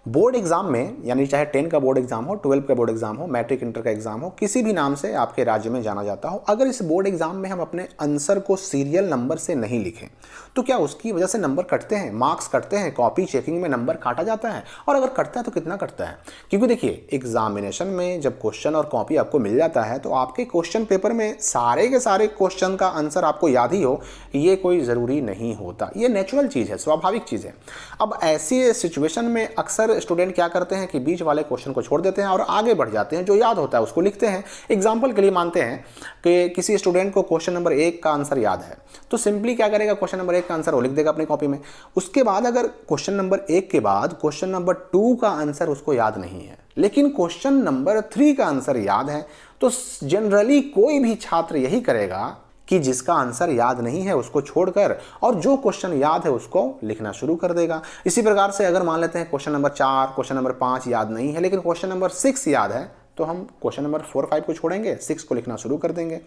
Board exam में, यानी चाहे 10 का बोर्ड एग्जाम हो, 12 का बोर्ड एग्जाम हो, मैट्रिक इंटर का एग्जाम हो, किसी भी नाम से आपके राज्य में जाना जाता हो, अगर इस बोर्ड एग्जाम में हम अपने आंसर को सीरियल नंबर से नहीं लिखें तो क्या उसकी वजह से नंबर कटते हैं, मार्क्स कटते हैं, कॉपी चेकिंग में नंबर काटा जाता है? और अगर कटता है तो कितना कटता है? क्योंकि देखिए, एग्जामिनेशन में जब क्वेश्चन और कॉपी आपको मिल जाता है तो आपके क्वेश्चन पेपर में सारे के सारे क्वेश्चन का आंसर आपको याद ही हो, ये कोई ज़रूरी नहीं होता। ये नेचुरल चीज़ है, स्वाभाविक चीज़ है। अब ऐसी सिचुएशन में अक्सर स्टूडेंट क्या करते हैं कि बीच वाले क्वेश्चन को छोड़ देते हैं और आगे बढ़ जाते हैं, जो याद होता है उसको लिखते हैं। एग्जाम्पल के लिए मानते हैं कि किसी स्टूडेंट को क्वेश्चन नंबर 1 का आंसर याद है, तो सिंपली क्या करेगा, क्वेश्चन नंबर 1 का आंसर वो लिख देगा अपनी कॉपी में। उसके बाद अगर क्वेश्चन नंबर 1 के बाद क्वेश्चन नंबर 2 का आंसर उसको याद नहीं है, लेकिन क्वेश्चन नंबर 3 का आंसर याद है, तो जनरली कोई भी छात्र यही करेगा कि जिसका आंसर याद नहीं है उसको छोड़कर और जो क्वेश्चन याद है उसको लिखना शुरू कर देगा। इसी प्रकार से अगर मान लेते हैं क्वेश्चन नंबर 4, क्वेश्चन नंबर 5 याद नहीं है, लेकिन क्वेश्चन नंबर 6 याद है, तो हम क्वेश्चन नंबर 4, 5 को छोड़ेंगे, 6 को लिखना शुरू कर देंगे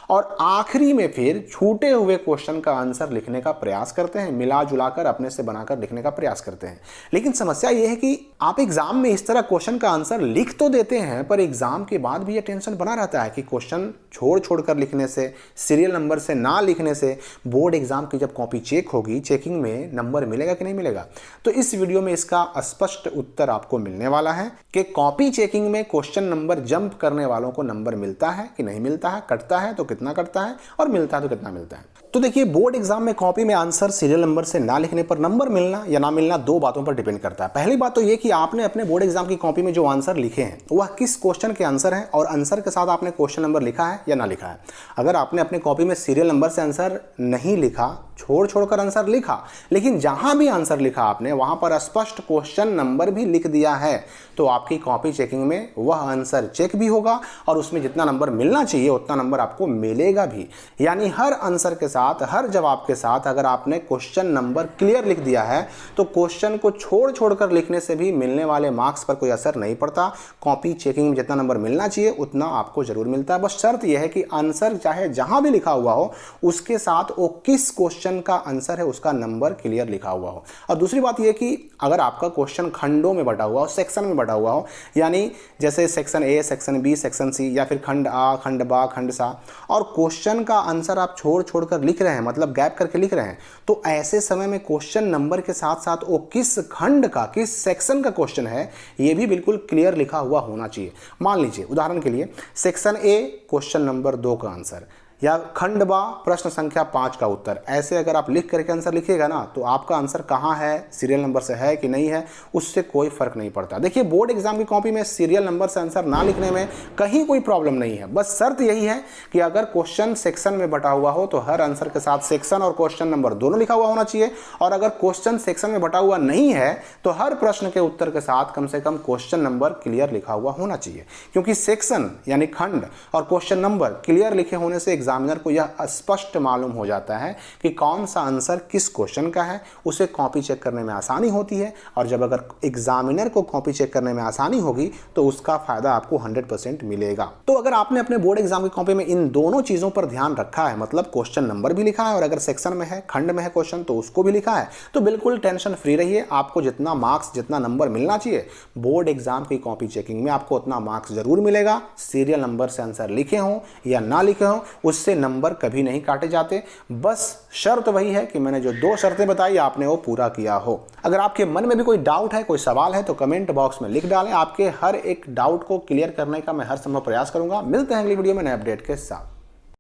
और आखिरी में फिर छूटे हुए क्वेश्चन का आंसर लिखने का प्रयास करते हैं, मिला जुलाकर अपने से बनाकर लिखने का प्रयास करते हैं। लेकिन समस्या यह है कि आप एग्जाम में इस तरह क्वेश्चन का आंसर लिख तो देते हैं, पर एग्जाम के बाद भी यह टेंशन बना रहता है कि क्वेश्चन छोड़ छोड़कर लिखने से, सीरियल नंबर से ना लिखने से बोर्ड एग्जाम की जब कॉपी चेक होगी, चेकिंग में नंबर मिलेगा कि नहीं मिलेगा। तो इस वीडियो में इसका स्पष्ट उत्तर आपको मिलने वाला है कि कॉपी चेकिंग में क्वेश्चन नंबर जंप करने वालों को नंबर मिलता है कि नहीं मिलता है, कटता है तो कितना कटता है और मिलता है तो कितना मिलता है। तो देखिए, बोर्ड एग्जाम में कॉपी में आंसर सीरियल नंबर से ना लिखने पर नंबर मिलना या ना मिलना 2 बातों पर डिपेंड करता है। पहली बात तो ये कि आपने अपने बोर्ड एग्जाम की कॉपी में जो आंसर लिखे हैं वह किस क्वेश्चन के आंसर हैं और आंसर के साथ आपने क्वेश्चन नंबर लिखा है या ना लिखा है। अगर आपने अपने कॉपी में सीरियल नंबर से आंसर नहीं लिखा, छोड़ छोड़कर आंसर लिखा, लेकिन जहां भी आंसर लिखा आपने वहां पर स्पष्ट क्वेश्चन नंबर भी लिख दिया है, तो आपकी कॉपी चेकिंग में वह आंसर चेक भी होगा और उसमें जितना नंबर मिलना चाहिए उतना नंबर आपको मिलेगा भी। यानी हर आंसर के साथ, हर जवाब के साथ अगर आपने क्वेश्चन नंबर क्लियर लिख दिया है तो क्वेश्चन को छोड़ छोड़कर लिखने से भी मिलने वाले मार्क्स पर कोई असर नहीं पड़ता। कॉपी चेकिंग में जितना नंबर मिलना चाहिए उतना आपको जरूर मिलता है। बस शर्त यह है कि आंसर चाहे जहां भी लिखा हुआ हो उसके साथ वो किस क्वेश्चन का आंसर है उसका नंबर क्लियर लिखा हुआ हो। और दूसरी बात यह कि अगर आपका क्वेश्चन खंडों में बटा हुआ हो, सेक्शन में बटा हुआ हो, यानी जैसे section A, section B, section C या फिर खंड आ, खंड बा, खंड सा, और क्वेश्चन का आंसर आप छोड़ छोड़कर लिख रहे हैं, मतलब गैप करके लिख रहे हैं, तो ऐसे समय में क्वेश्चन नंबर के साथ साथ वो किस खंड का, किस सेक्शन का क्वेश्चन है ये भी बिल्कुल क्लियर लिखा हुआ होना चाहिए। मान लीजिए उदाहरण के लिए सेक्शन ए क्वेश्चन नंबर 2 का आंसर या खंड बा प्रश्न संख्या 5 का उत्तर, ऐसे अगर आप लिख करके आंसर लिखिएगा ना तो आपका आंसर कहाँ है, सीरियल नंबर से है कि नहीं है, उससे कोई फर्क नहीं पड़ता। देखिए, बोर्ड एग्जाम की कॉपी में सीरियल नंबर से आंसर ना लिखने में कहीं कोई प्रॉब्लम नहीं है। बस शर्त यही है कि अगर क्वेश्चन सेक्शन में बटा हुआ हो तो हर आंसर के साथ सेक्शन और क्वेश्चन नंबर दोनों लिखा हुआ होना चाहिए, और अगर क्वेश्चन सेक्शन में बटा हुआ नहीं है तो हर प्रश्न के उत्तर के साथ कम से कम क्वेश्चन नंबर क्लियर लिखा हुआ होना चाहिए। क्योंकि सेक्शन यानी खंड और क्वेश्चन नंबर क्लियर लिखे होने से एग्जामिनर को यह स्पष्ट मालूम हो जाता है कि कौन सा आंसर किस क्वेश्चन का है, उसे कॉपी चेक करने में आसानी होती है। और जब अगर एग्जामिनर को कॉपी चेक करने में आसानी होगी तो उसका फायदा आपको 100% मिलेगा। तो अगर आपने अपने बोर्ड एग्जाम की कॉपी में इन दोनों चीजों पर ध्यान रखा है, मतलब क्वेश्चन नंबर भी लिखा है और अगर सेक्शन में है, खंड में है क्वेश्चन तो उसको भी लिखा है, तो बिल्कुल टेंशन फ्री रहिए। आपको जितना मार्क्स, जितना नंबर मिलना चाहिए बोर्ड एग्जाम की कॉपी चेकिंग में आपको उतना मार्क्स जरूर मिलेगा। सीरियल नंबर से आंसर लिखे हों या ना लिखे हों उससे नंबर कभी नहीं काटे जाते। बस शर्त वही है कि मैंने जो 2 शर्तें बताई आपने वो पूरा किया हो। अगर आपके मन में भी कोई डाउट है, कोई सवाल है तो कमेंट बॉक्स में लिख डालें। आपके हर एक डाउट को क्लियर करने का मैं हर संभव प्रयास करूंगा। मिलते हैं अगली वीडियो में नए अपडेट के साथ।